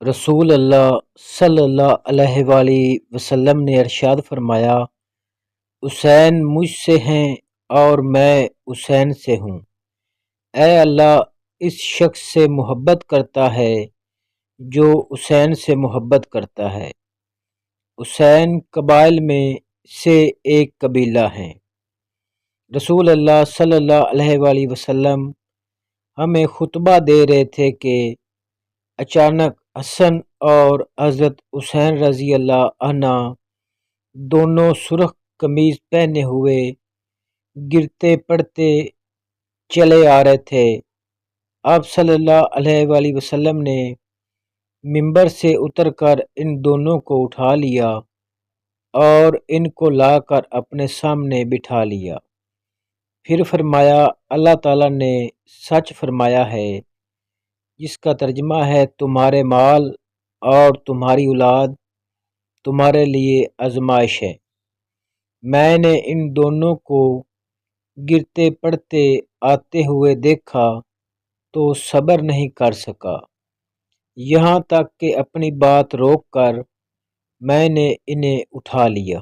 رسول اللہ صلی اللہ علیہ وآلہ وسلم نے ارشاد فرمایا، حسین مجھ سے ہیں اور میں حسین سے ہوں۔ اے اللہ اس شخص سے محبت کرتا ہے جو حسین سے محبت کرتا ہے۔ حسین قبائل میں سے ایک قبیلہ ہیں۔ رسول اللہ صلی اللہ علیہ وآلہ وسلم ہمیں خطبہ دے رہے تھے کہ اچانک حسن اور حضرت حسین رضی اللہ عنہ دونوں سرخ قمیض پہنے ہوئے گرتے پڑتے چلے آ رہے تھے۔ آپ صلی اللہ علیہ وآلہ وسلم نے ممبر سے اتر کر ان دونوں کو اٹھا لیا اور ان کو لا کر اپنے سامنے بٹھا لیا۔ پھر فرمایا، اللہ تعالیٰ نے سچ فرمایا ہے، جس کا ترجمہ ہے تمہارے مال اور تمہاری اولاد تمہارے لیے آزمائش ہے۔ میں نے ان دونوں کو گرتے پڑتے آتے ہوئے دیکھا تو صبر نہیں کر سکا، یہاں تک کہ اپنی بات روک کر میں نے انہیں اٹھا لیا۔